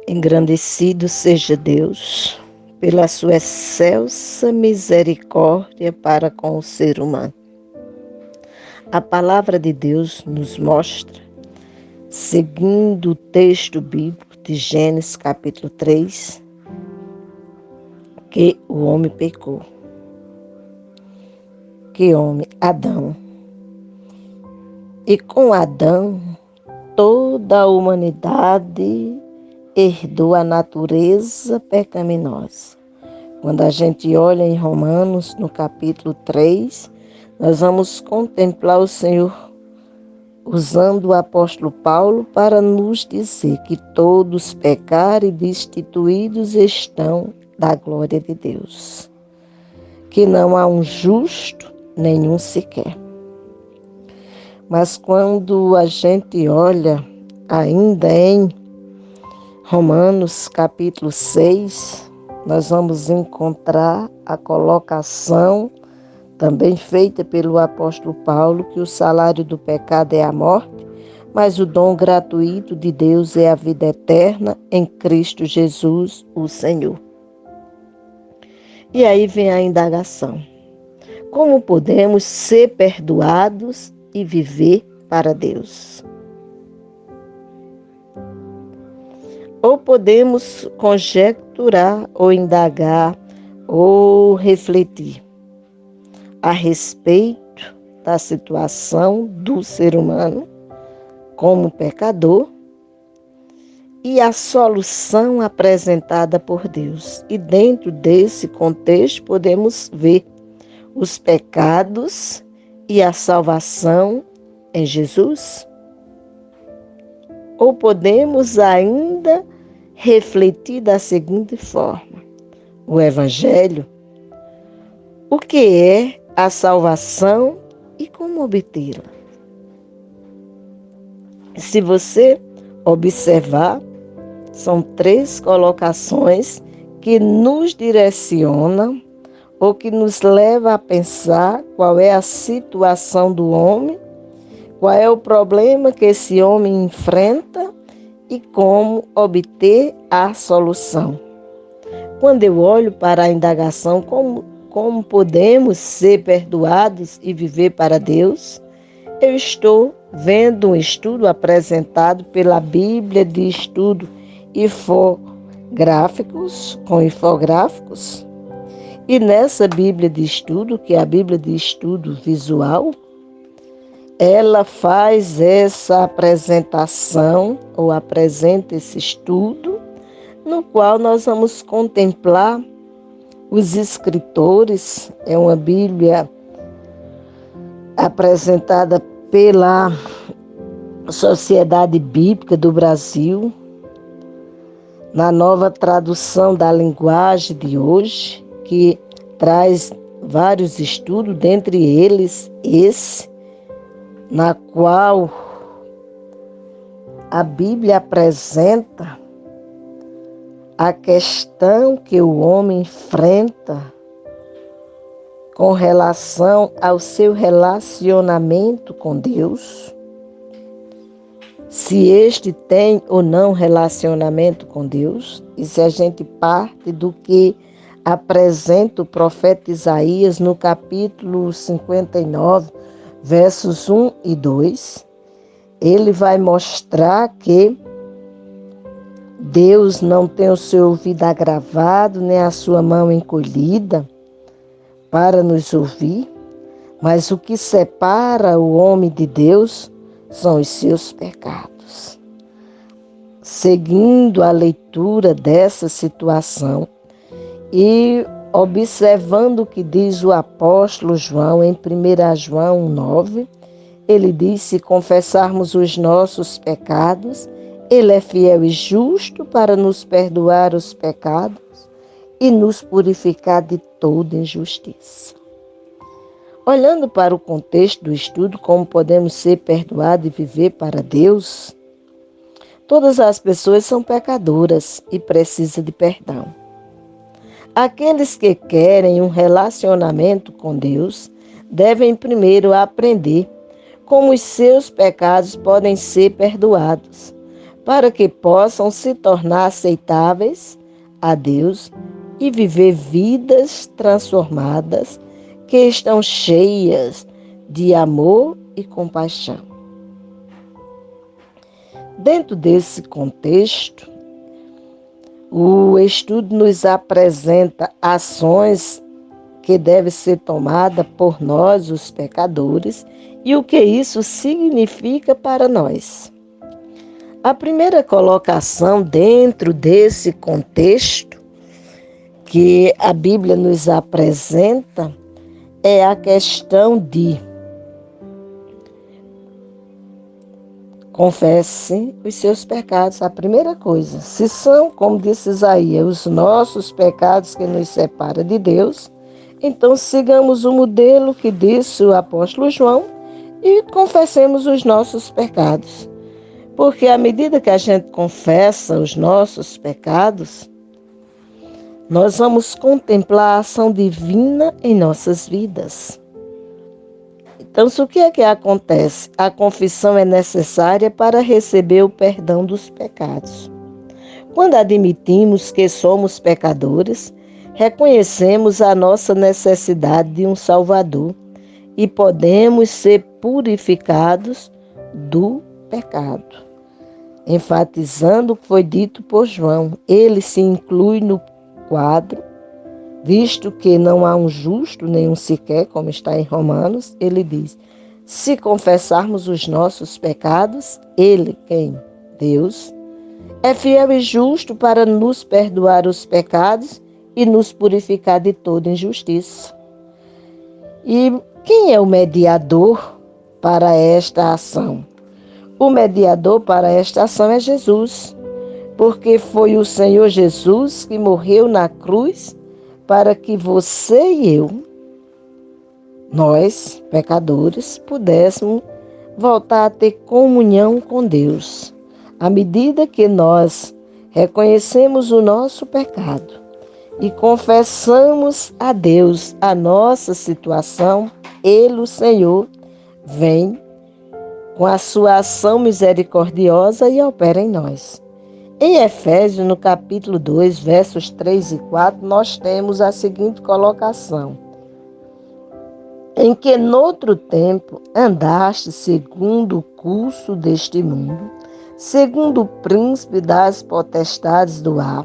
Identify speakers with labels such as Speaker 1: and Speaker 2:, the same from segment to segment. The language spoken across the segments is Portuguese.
Speaker 1: Engrandecido seja Deus pela sua excelsa misericórdia para com o ser humano. A palavra de Deus nos mostra, seguindo o texto bíblico de Gênesis capítulo 3, que o homem pecou. Que homem? Adão. E com Adão, toda a humanidade herdou a natureza pecaminosa. Quando a gente olha em Romanos, no capítulo 3, nós vamos contemplar o Senhor usando o apóstolo Paulo para nos dizer que todos pecaram e destituídos estão da glória de Deus. Que não há um justo, nenhum sequer. Mas quando a gente olha ainda em Romanos capítulo 6, nós vamos encontrar a colocação também feita pelo apóstolo Paulo, que o salário do pecado é a morte, mas o dom gratuito de Deus é a vida eterna em Cristo Jesus, o Senhor. E aí vem a indagação. Como podemos ser perdoados e viver para Deus? Ou podemos conjecturar, ou indagar, ou refletir a respeito da situação do ser humano como pecador e a solução apresentada por Deus. E dentro desse contexto podemos ver os pecados e a salvação em Jesus? Ou podemos ainda refletir da seguinte forma: o Evangelho, o que é a salvação e como obtê-la? Se você observar, são 3 colocações que nos direcionam ou que nos levam a pensar qual é a situação do homem, qual é o problema que esse homem enfrenta e como obter a solução. Quando eu olho para a indagação, como podemos ser perdoados e viver para Deus, eu estou vendo um estudo apresentado pela Bíblia de Estudo com infográficos. E nessa Bíblia de Estudo, que é a Bíblia de Estudo visual, ela faz essa apresentação, ou apresenta esse estudo, no qual nós vamos contemplar os escritores. É uma Bíblia apresentada pela Sociedade Bíblica do Brasil, na nova tradução da linguagem de hoje, que traz vários estudos, dentre eles esse, na qual a Bíblia apresenta a questão que o homem enfrenta com relação ao seu relacionamento com Deus, se este tem ou não relacionamento com Deus, e se a gente parte do que apresenta o profeta Isaías no capítulo 59, versos 1 e 2, ele vai mostrar que Deus não tem o seu ouvido agravado, nem a sua mão encolhida para nos ouvir, mas o que separa o homem de Deus são os seus pecados. Seguindo a leitura dessa situação e observando o que diz o apóstolo João em 1 João 9, ele diz: se confessarmos os nossos pecados, ele é fiel e justo para nos perdoar os pecados e nos purificar de toda injustiça. Olhando para o contexto do estudo, como podemos ser perdoados e viver para Deus, todas as pessoas são pecadoras e precisam de perdão. Aqueles que querem um relacionamento com Deus devem primeiro aprender como os seus pecados podem ser perdoados, para que possam se tornar aceitáveis a Deus e viver vidas transformadas que estão cheias de amor e compaixão. Dentro desse contexto, o estudo nos apresenta ações que devem ser tomadas por nós, os pecadores, e o que isso significa para nós. A primeira colocação dentro desse contexto que a Bíblia nos apresenta é a questão de confesse os seus pecados. A primeira coisa, se são, como disse Isaías, os nossos pecados que nos separam de Deus, então sigamos o modelo que disse o apóstolo João e confessemos os nossos pecados. Porque à medida que a gente confessa os nossos pecados, nós vamos contemplar a ação divina em nossas vidas. Então, o que é que acontece? A confissão é necessária para receber o perdão dos pecados. Quando admitimos que somos pecadores, reconhecemos a nossa necessidade de um Salvador e podemos ser purificados do pecado. Enfatizando o que foi dito por João, ele se inclui no quadro, visto que não há um justo, nenhum sequer, como está em Romanos, ele diz, se confessarmos os nossos pecados, ele, quem? Deus, é fiel e justo para nos perdoar os pecados e nos purificar de toda injustiça. E quem é o mediador para esta ação? O mediador para esta ação é Jesus, porque foi o Senhor Jesus que morreu na cruz para que você e eu, nós, pecadores, pudéssemos voltar a ter comunhão com Deus. À medida que nós reconhecemos o nosso pecado e confessamos a Deus a nossa situação, Ele, o Senhor, vem com a sua ação misericordiosa e opera em nós. Em Efésios, no capítulo 2, versos 3 e 4, nós temos a seguinte colocação. Em que noutro tempo andaste segundo o curso deste mundo, segundo o príncipe das potestades do ar,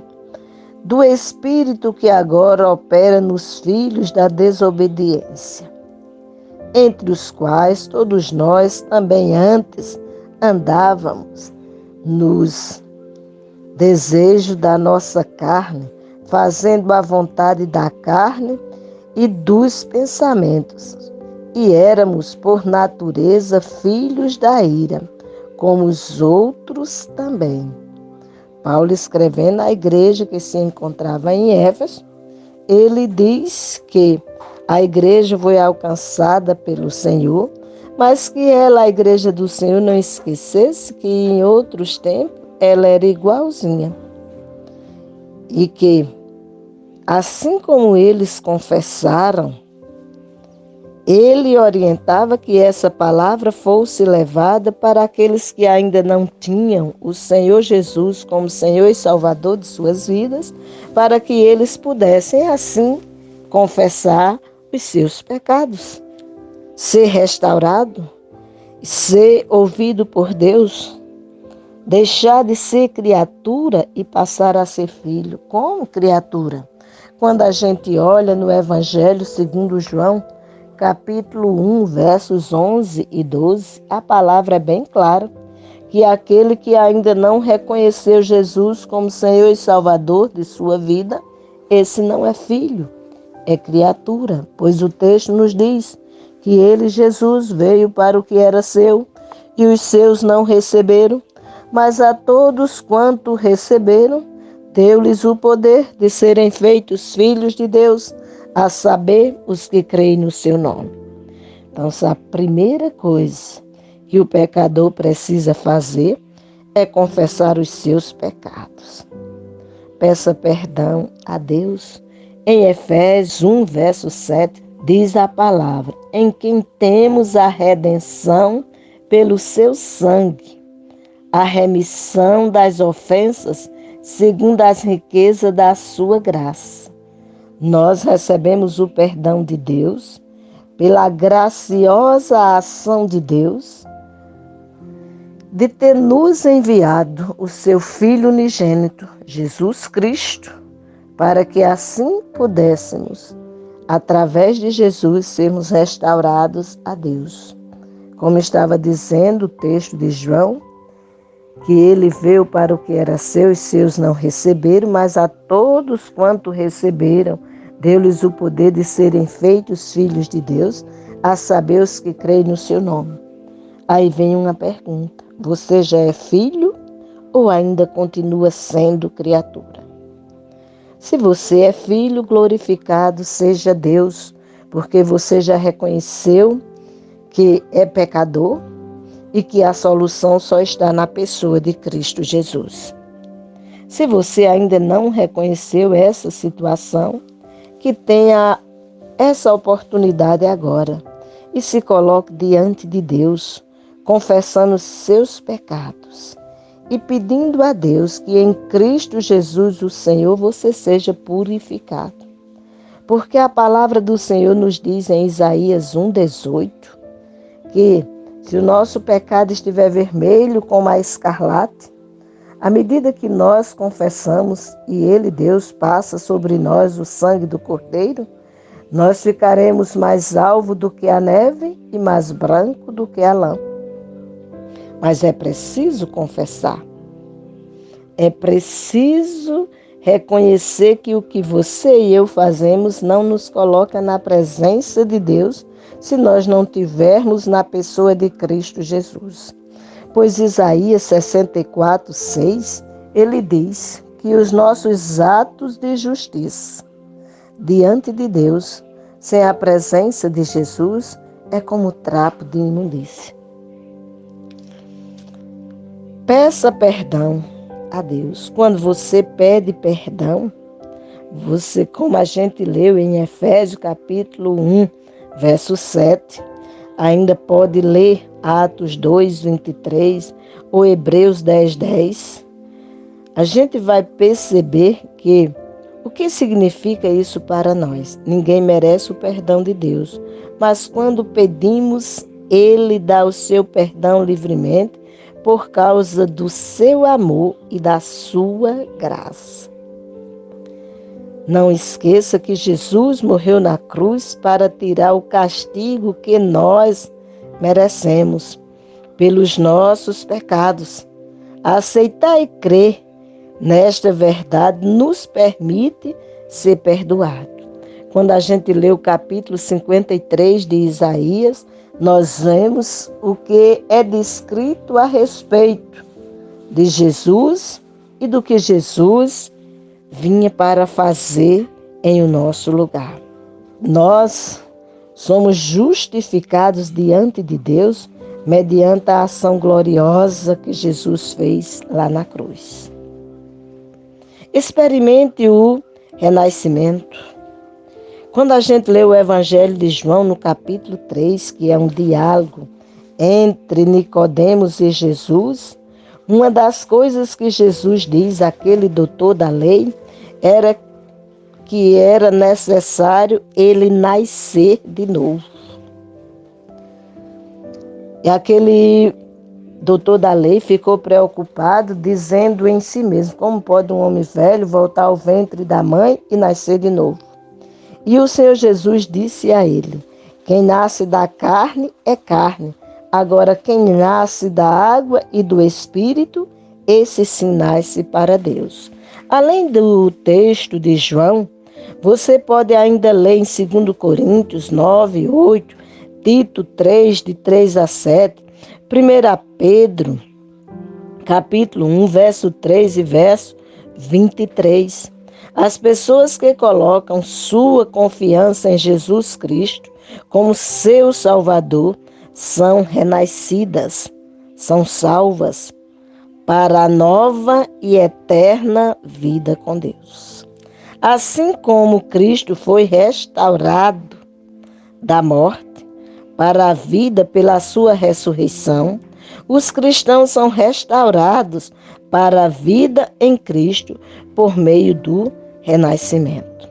Speaker 1: do espírito que agora opera nos filhos da desobediência, entre os quais todos nós também antes andávamos nos desejos da nossa carne, fazendo a vontade da carne e dos pensamentos. E éramos, por natureza, filhos da ira, como os outros também. Paulo, escrevendo à igreja que se encontrava em Éfeso, ele diz que a igreja foi alcançada pelo Senhor, mas que ela, a igreja do Senhor, não esquecesse que em outros tempos ela era igualzinha. E que, assim como eles confessaram, ele orientava que essa palavra fosse levada para aqueles que ainda não tinham o Senhor Jesus como Senhor e Salvador de suas vidas, para que eles pudessem, assim, confessar os seus pecados, ser restaurado, ser ouvido por Deus, deixar de ser criatura e passar a ser filho. Como criatura? Quando a gente olha no Evangelho segundo João, capítulo 1, versos 11 e 12, a palavra é bem clara, que aquele que ainda não reconheceu Jesus como Senhor e Salvador de sua vida, esse não é filho, é criatura, pois o texto nos diz que ele, Jesus, veio para o que era seu e os seus não receberam, mas a todos quanto receberam, deu-lhes o poder de serem feitos filhos de Deus, a saber, os que creem no seu nome. Então, a primeira coisa que o pecador precisa fazer é confessar os seus pecados. Peça perdão a Deus. Em Efésios 1, verso 7, diz a palavra, em quem temos a redenção pelo seu sangue, a remissão das ofensas segundo as riquezas da sua graça. Nós recebemos o perdão de Deus pela graciosa ação de Deus de ter nos enviado o seu Filho unigênito, Jesus Cristo, para que assim pudéssemos, através de Jesus, sermos restaurados a Deus. Como estava dizendo o texto de João, que ele veio para o que era seu e seus não receberam, mas a todos quanto receberam, deu-lhes o poder de serem feitos filhos de Deus, a saber os que creem no seu nome. Aí vem uma pergunta: você já é filho ou ainda continua sendo criatura? Se você é filho, glorificado seja Deus, porque você já reconheceu que é pecador e que a solução só está na pessoa de Cristo Jesus. Se você ainda não reconheceu essa situação, que tenha essa oportunidade agora e se coloque diante de Deus, confessando seus pecados e pedindo a Deus que em Cristo Jesus, o Senhor, você seja purificado. Porque a palavra do Senhor nos diz em Isaías 1,18 que se o nosso pecado estiver vermelho como a escarlate, à medida que nós confessamos e Ele, Deus, passa sobre nós o sangue do Cordeiro, nós ficaremos mais alvo do que a neve e mais branco do que a lã. Mas é preciso confessar. É preciso reconhecer que o que você e eu fazemos não nos coloca na presença de Deus se nós não tivermos na pessoa de Cristo Jesus. Pois Isaías 64:6, ele diz que os nossos atos de justiça diante de Deus, sem a presença de Jesus, é como trapo de imundícia. Peça perdão a Deus. Quando você pede perdão, você, como a gente leu em Efésios capítulo 1, verso 7, ainda pode ler Atos 2:23 ou Hebreus 10:10. A gente vai perceber que o que significa isso para nós? Ninguém merece o perdão de Deus, mas quando pedimos, Ele dá o seu perdão livremente por causa do seu amor e da sua graça. Não esqueça que Jesus morreu na cruz para tirar o castigo que nós merecemos pelos nossos pecados. Aceitar e crer nesta verdade nos permite ser perdoado. Quando a gente lê o capítulo 53 de Isaías, nós vemos o que é descrito a respeito de Jesus e do que Jesus vinha para fazer em o nosso lugar. Nós somos justificados diante de Deus mediante a ação gloriosa que Jesus fez lá na cruz. Experimente o renascimento. Quando a gente lê o Evangelho de João no capítulo 3, que é um diálogo entre Nicodemos e Jesus, uma das coisas que Jesus diz àquele doutor da lei era que era necessário ele nascer de novo. E aquele doutor da lei ficou preocupado, dizendo em si mesmo: como pode um homem velho voltar ao ventre da mãe e nascer de novo? E o Senhor Jesus disse a ele: quem nasce da carne é carne. Agora, quem nasce da água e do Espírito, esse sim nasce para Deus. Além do texto de João, você pode ainda ler em 2 Coríntios 9:8, Tito 3, de 3 a 7, 1 Pedro, capítulo 1, verso 3 e verso 23. As pessoas que colocam sua confiança em Jesus Cristo como seu Salvador são renascidas, são salvas para a nova e eterna vida com Deus. Assim como Cristo foi restaurado da morte para a vida pela sua ressurreição, os cristãos são restaurados para a vida em Cristo por meio do renascimento.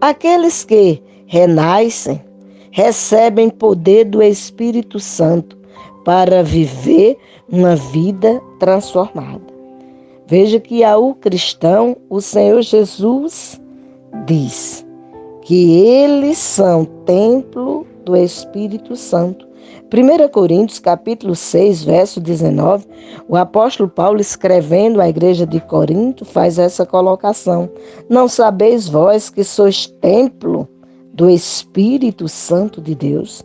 Speaker 1: Aqueles que renascem recebem poder do Espírito Santo para viver uma vida transformada. Veja que ao cristão, o Senhor Jesus diz que eles são templo do Espírito Santo. 1 Coríntios, capítulo 6, verso 19, o apóstolo Paulo, escrevendo à igreja de Corinto, faz essa colocação. Não sabeis vós que sois templo do Espírito Santo de Deus?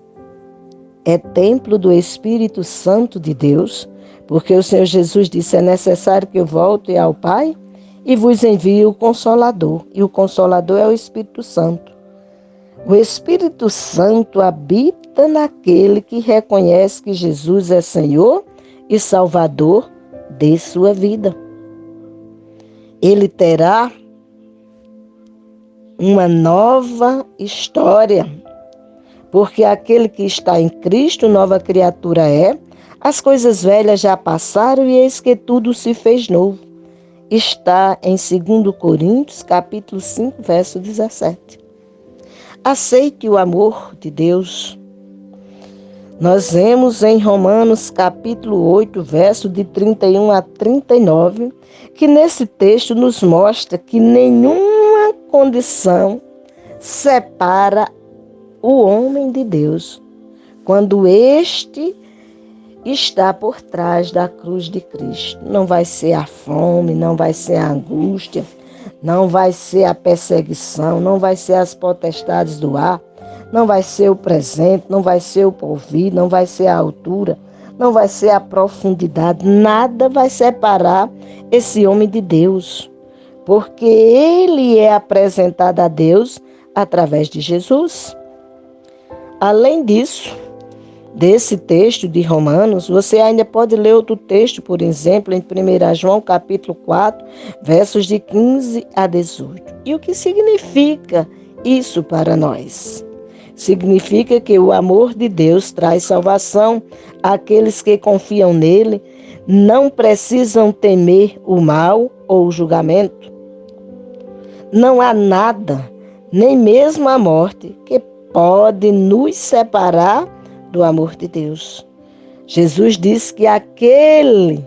Speaker 1: É templo do Espírito Santo de Deus, porque o Senhor Jesus disse, é necessário que eu volte ao Pai e vos envie o Consolador. E o Consolador é o Espírito Santo. O Espírito Santo habita naquele que reconhece que Jesus é Senhor e Salvador de sua vida. Ele terá uma nova história, porque aquele que está em Cristo, nova criatura é, as coisas velhas já passaram e eis que tudo se fez novo. Está em 2 Coríntios, capítulo 5, verso 17. Aceite o amor de Deus. Nós vemos em Romanos capítulo 8, verso de 31 a 39, que nesse texto nos mostra que nenhuma condição separa o homem de Deus quando este está por trás da cruz de Cristo. Não vai ser a fome, não vai ser a angústia, não vai ser a perseguição, não vai ser as potestades do ar, não vai ser o presente, não vai ser o porvir, não vai ser a altura, não vai ser a profundidade, nada vai separar esse homem de Deus, porque ele é apresentado a Deus através de Jesus. Além disso, desse texto de Romanos, você ainda pode ler outro texto, por exemplo, em 1 João capítulo 4, versos de 15 a 18. E o que significa isso para nós? Significa que o amor de Deus traz salvação àqueles que confiam nele, não precisam temer o mal ou o julgamento. Não há nada, nem mesmo a morte, que pode nos separar do amor de Deus. Jesus disse que aquele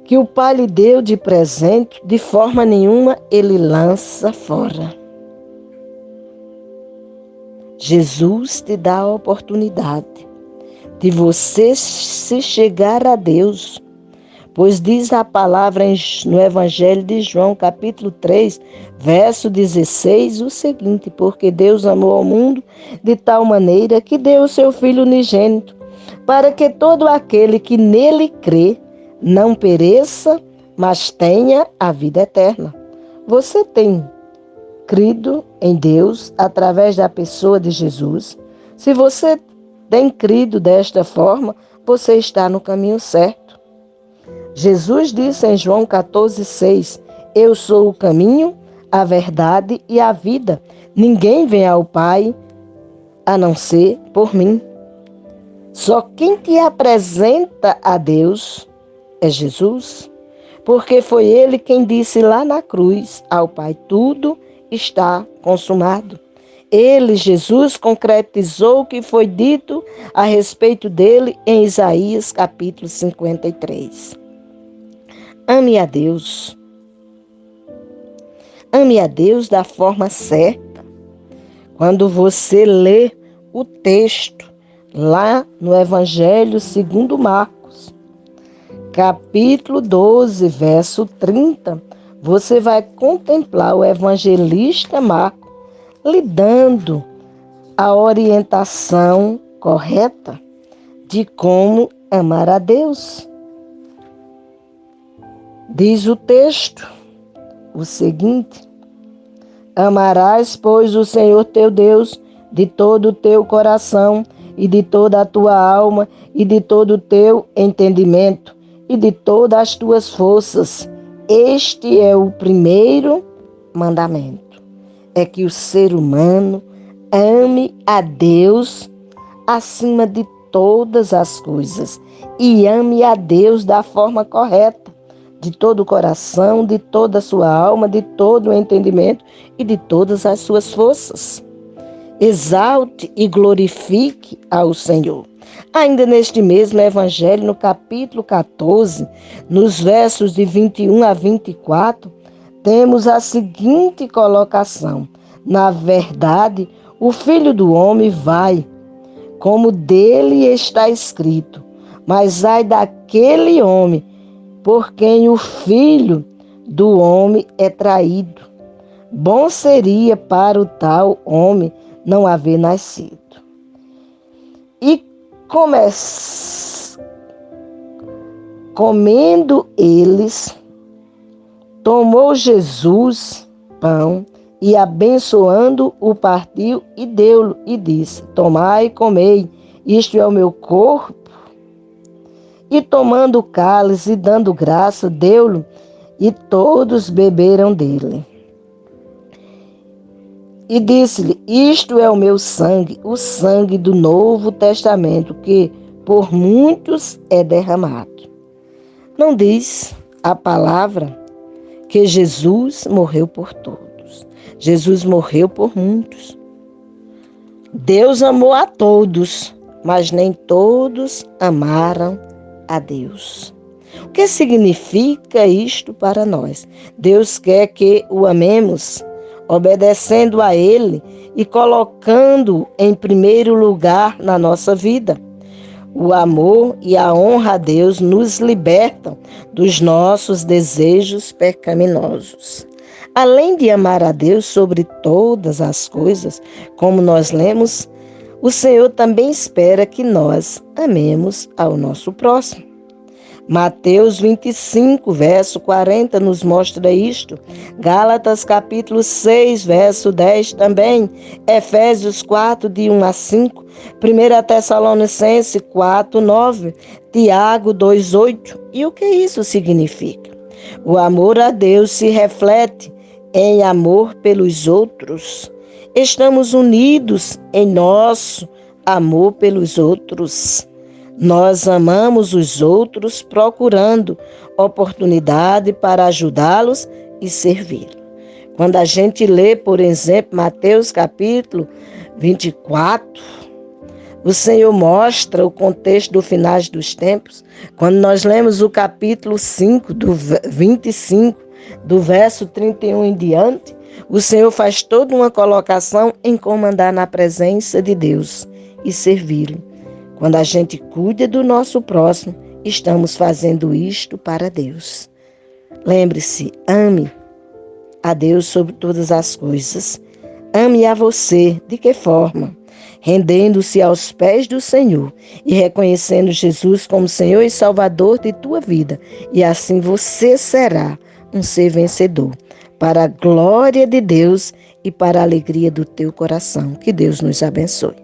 Speaker 1: que o Pai lhe deu de presente, de forma nenhuma ele lança fora. Jesus te dá a oportunidade de você se chegar a Deus, pois diz a palavra no Evangelho de João, capítulo 3, verso 16, o seguinte: porque Deus amou ao mundo de tal maneira que deu o seu Filho unigênito, para que todo aquele que nele crê não pereça, mas tenha a vida eterna. Você tem crido em Deus através da pessoa de Jesus? Se você tem crido desta forma, você está no caminho certo. Jesus disse em João 14,6, eu sou o caminho, a verdade e a vida. Ninguém vem ao Pai a não ser por mim. Só quem te apresenta a Deus é Jesus, porque foi Ele quem disse lá na cruz ao Pai, tudo está consumado. Ele, Jesus, concretizou o que foi dito a respeito dele em Isaías capítulo 53. Ame a Deus. Ame a Deus da forma certa. Quando você lê o texto lá no Evangelho segundo Marcos, capítulo 12, verso 30, você vai contemplar o evangelista Marcos lhe dando a orientação correta de como amar a Deus. Diz o texto o seguinte: amarás, pois, o Senhor teu Deus de todo o teu coração e de toda a tua alma e de todo o teu entendimento e de todas as tuas forças. Este é o primeiro mandamento. É que o ser humano ame a Deus acima de todas as coisas e ame a Deus da forma correta, de todo o coração, de toda a sua alma, de todo o entendimento e de todas as suas forças. Exalte e glorifique ao Senhor. Ainda neste mesmo Evangelho, no capítulo 14, nos versos de 21 a 24, temos a seguinte colocação: na verdade, o Filho do Homem vai, como dele está escrito, mas ai daquele homem por quem o Filho do Homem é traído. Bom seria para o tal homem não haver nascido. E comendo eles, tomou Jesus pão e abençoando o partiu e deu-lhe e disse: tomai e comei, isto é o meu corpo. E tomando o cálice e dando graça, deu-lhe, e todos beberam dele. E disse-lhe: isto é o meu sangue, o sangue do Novo Testamento, que por muitos é derramado. Não diz a palavra que Jesus morreu por todos. Jesus morreu por muitos. Deus amou a todos, mas nem todos amaram a Deus. O que significa isto para nós? Deus quer que o amemos, obedecendo a Ele e colocando em primeiro lugar na nossa vida. O amor e a honra a Deus nos libertam dos nossos desejos pecaminosos. Além de amar a Deus sobre todas as coisas, como nós lemos, o Senhor também espera que nós amemos ao nosso próximo. Mateus 25, verso 40 nos mostra isto. Gálatas capítulo 6, verso 10 também. Efésios 4, de 1 a 5. 1 Tessalonicenses 4, 9. Tiago 2, 8. E o que isso significa? O amor a Deus se reflete em amor pelos outros. Estamos unidos em nosso amor pelos outros. Nós amamos os outros procurando oportunidade para ajudá-los e servi-los. Quando a gente lê, por exemplo, Mateus capítulo 24, o Senhor mostra o contexto do final dos tempos. Quando nós lemos o capítulo 5, do 25, do verso 31 em diante, o Senhor faz toda uma colocação em como andar na presença de Deus e servi-lo. Quando a gente cuida do nosso próximo, estamos fazendo isto para Deus. Lembre-se, ame a Deus sobre todas as coisas. Ame a você. De que forma? Rendendo-se aos pés do Senhor e reconhecendo Jesus como Senhor e Salvador de tua vida. E assim você será um ser vencedor, para a glória de Deus e para a alegria do teu coração. Que Deus nos abençoe.